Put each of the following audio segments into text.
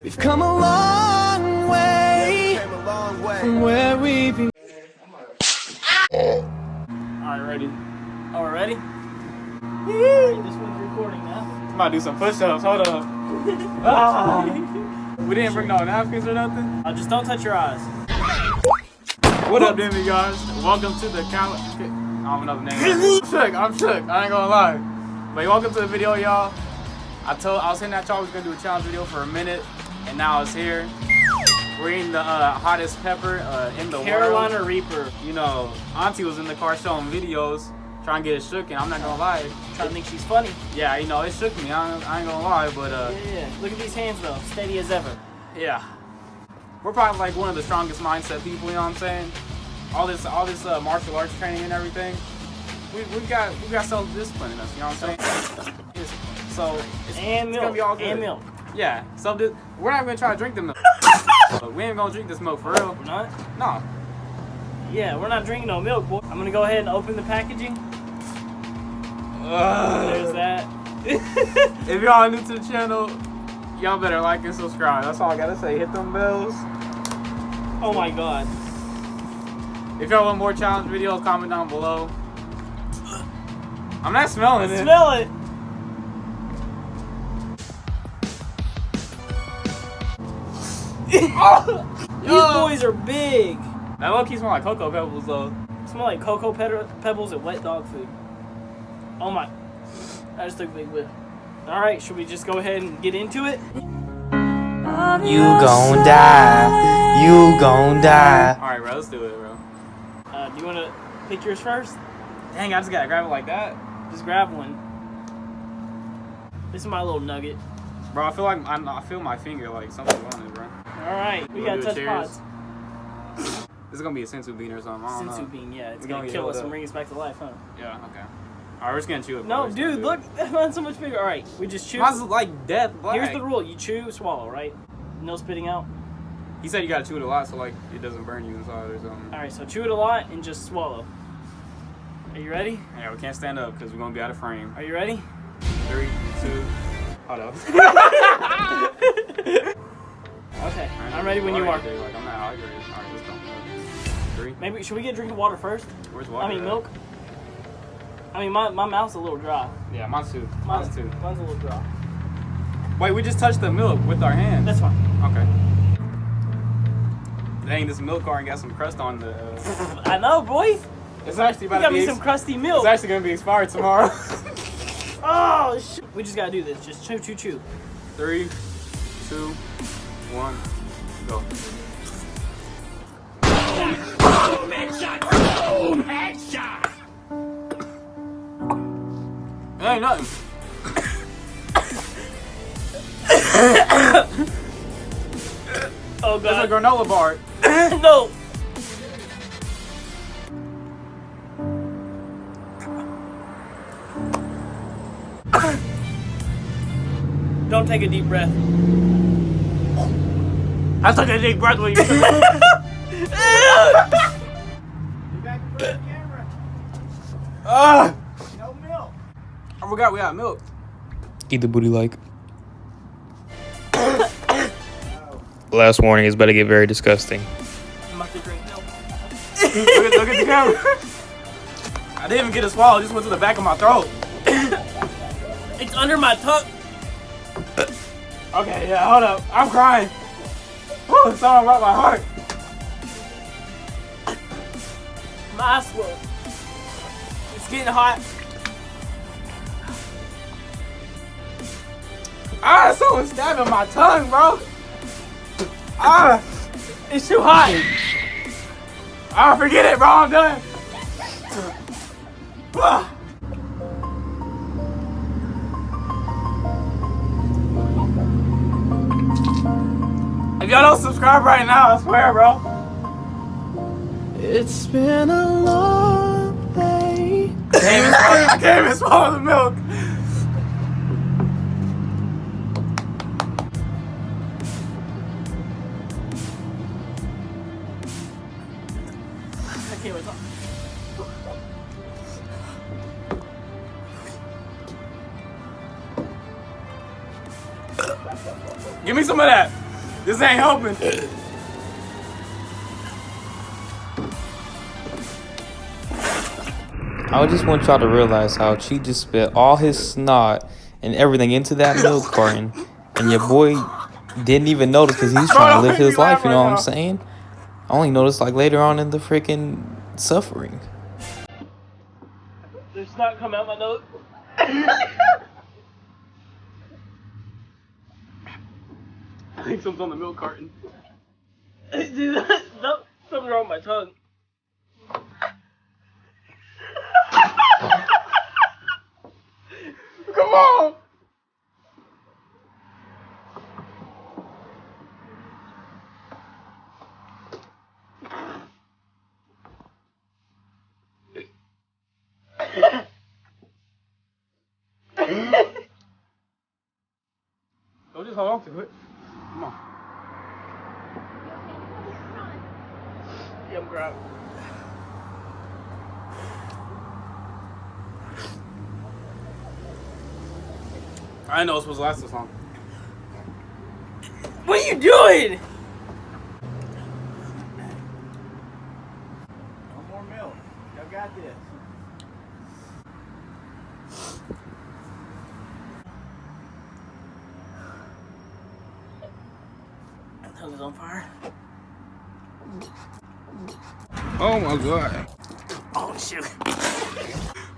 We've come a long way from where we've been. Alright, ready? All ready? Alright, this one's recording now. I'm about to do some push-ups. Hold up. We didn't bring no napkins or nothing. Just don't touch your eyes. What up, Demi guys? Welcome to the I don't know the name. I'm shook. I ain't gonna lie. But welcome to the video, y'all. I was saying that y'all was gonna do a challenge video for a minute, and now it's here. We're eating the hottest pepper in the Carolina world. Reaper. You know, Auntie was in the car showing videos, trying to get it shook, and I'm not gonna lie. Trying to think she's funny. Yeah, you know, it shook me. I ain't gonna lie, but Yeah. Look at these hands though, steady as ever. yeah. We're probably like one of the strongest mindset people, you know what I'm saying? All this martial arts training and everything. We got self-discipline in us, you know what I'm saying? So it's gonna be all good. And milk. Yeah. So we're not gonna try to drink the milk. We ain't gonna drink this milk for real. We're not? No. Yeah, we're not drinking no milk, boy. I'm gonna go ahead and open the packaging. There's that. If y'all are new to the channel, y'all better like and subscribe. That's all I gotta say. Hit them bells. Oh my god. If y'all want more challenge videos, comment down below. I'm not smelling it. Smell it. These boys are big. That low-key smell like Cocoa Pebbles though. Smell like cocoa pebbles and wet dog food. Oh my. I just took a big whiff. Alright, should we just go ahead and get into it? You gon' die. You gon' die. Alright, bro, let's do it, bro. Do you want to pick yours first? Dang, I just gotta grab it like that. Just grab one. This is my little nugget. Bro, I feel like I feel my finger like something's on it, bro. Alright, we gotta do a touch cheers? pods. This is gonna be a sensu bean or something. I don't Sensu know. bean, yeah. It's We're gonna gonna kill get us lit and up. bring us back to life, huh? Yeah, okay. Alright, we're just gonna chew it. No, first. dude, look. Mine's so much bigger. Alright, we just chew. Mine's like death black. Here's the rule. You chew, swallow, right? No spitting out. He said you gotta chew it a lot so like it doesn't burn you inside or something. Alright, so chew it a lot and just swallow. Are you ready? Yeah, we can't stand up because we're gonna be out of frame. Are you ready? 3, 2, hold up. Okay, I'm ready when you are. Like, I'm not hydrated. Alright, let's go. 3. Maybe, should we get a drink of water first? Where's water? I mean, at? milk. I mean, my mouth's a little dry. Yeah, mine's too. Mine's too. Mine's a little dry. Wait, we just touched the milk with our hands. That's fine. Okay. Dang, this milk carton got some crust on the. I know, boy. It's actually You about got to be. me some crusty milk. It's actually gonna be expired tomorrow. Oh, shit. We just gotta do this. Just chew, chew, chew. 3, 2, 1, go. It ain't nothing. Oh, It's a God. granola bar. No. Don't take a deep breath. I took a deep breath when you. No milk. I forgot we got milk. Eat the booty like. Last warning is about to get very disgusting. I'm about to drink milk. Look at the camera. I didn't even get a swallow. It just went to the back of my throat. It's under my tongue. Okay, yeah, hold up. I'm crying. Woo, something about my heart. My eyes swell. It's getting hot. Ah, someone's stabbing my tongue, bro. Ah, It's too hot. ah, forget it, bro. I'm done. Ah. If y'all don't subscribe right now, I swear, bro. It's been a long day. I can't even swallow the milk. I can't wait. Give me some of that. This ain't helping. I just want y'all to realize how Chi just spit all his snot and everything into that milk carton, and your boy didn't even notice because he's trying to live his life. You know what I'm saying? I only noticed like later on in the freaking suffering. There's snot come out my nose. I think something's on the milk carton. Dude, something's wrong with my tongue. Come on! Don't just hold on to it. Come on. Yeah, I'm grabbing. I didn't know it was supposed to last this long. What are you doing? No more milk. Y'all got this. My tongue is on fire. Oh my god. Oh shoot.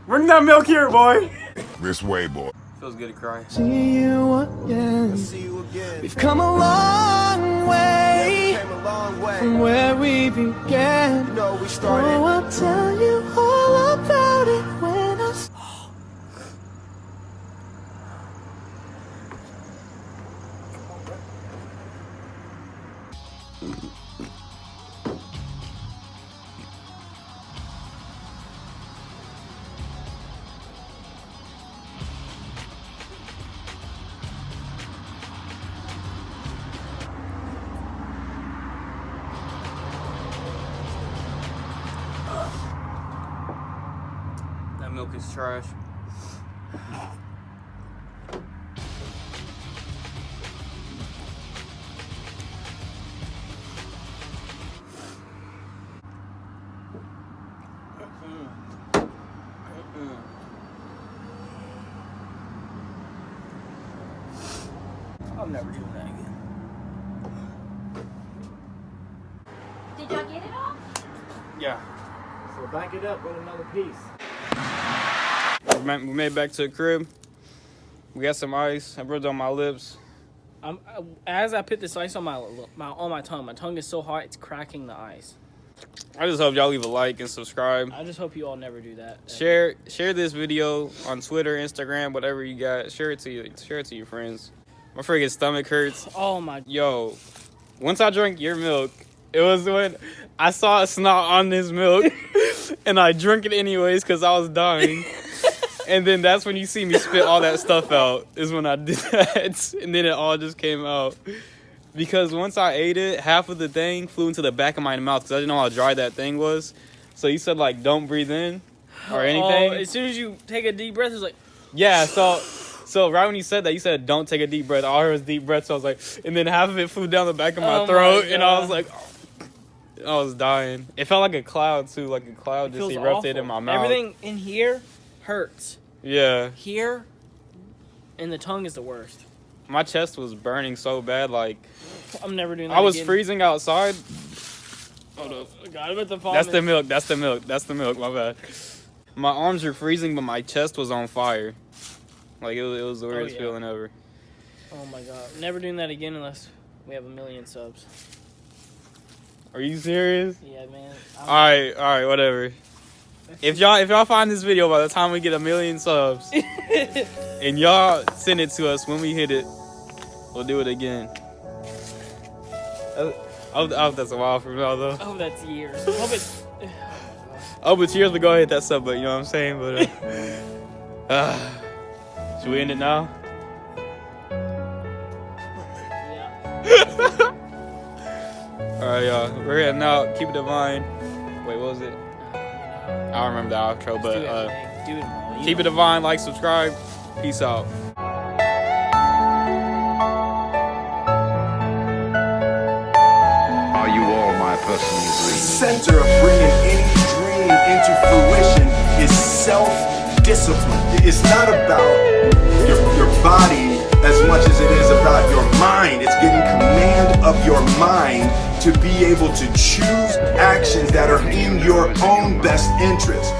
Bring that milk here, boy. This way, boy. Feels good to cry. See you again. See you again. We've come a long way Came a long way. from where we began. You know, we Oh, started. I'll tell you all about it when I. That milk is trash. I'm never doing that again. Did y'all get it all? Yeah. So back it up with another piece. We made it back to the crib. We got some ice. I rubbed it on my lips. As I put this ice on my tongue is so hot it's cracking the ice. I just hope y'all leave a like and subscribe. I just hope you all never do that. Share this video on Twitter, Instagram, whatever you got. Share it to your friends. My freaking stomach hurts. Oh my. Yo, once I drank your milk, it was when I saw a snot on this milk, and I drank it anyways because I was dying. And then that's when you see me spit all that stuff out, is when I did that. And then it all just came out. Because once I ate it, half of the thing flew into the back of my mouth because I didn't know how dry that thing was. So you said, like, don't breathe in or anything. Oh, as soon as you take a deep breath, it's like... Yeah, so right when you said that, you said, don't take a deep breath. All I heard was deep breath. So I was like, and then half of it flew down the back of my throat. And I was like, oh, I was dying. It felt like a cloud, too. Like a cloud just erupted awful. in my mouth. Everything in here hurts. Yeah. Here, and the tongue is the worst. My chest was burning so bad, like... I'm never doing that I was again. freezing outside. Hold up. God, I'm at the That's the milk. That's the milk. That's the milk. My bad. My arms were freezing, but my chest was on fire. Like, it was the weirdest feeling ever. Oh my god. Never doing that again unless we have 1 million subs. Are you serious? Yeah, man. Alright, whatever. If y'all find this video by the time we get 1 million subs, and y'all send it to us when we hit it, we'll do it again. I hope that's a while from now, though. Oh, that's years. I hope it's... Oh, but cheers, but go ahead, hit that sub button, you know what I'm saying? But, should we end it now? Yeah. Alright, y'all. We're heading out. Keep it divine. Wait, what was it? I don't remember the outro, but Do it, man. keep it divine. Like, subscribe. Peace out. center of bringing any dream into fruition is self-discipline. It's not about your body as much as it is about your mind. It's getting command of your mind to be able to choose actions that are in your own best interest.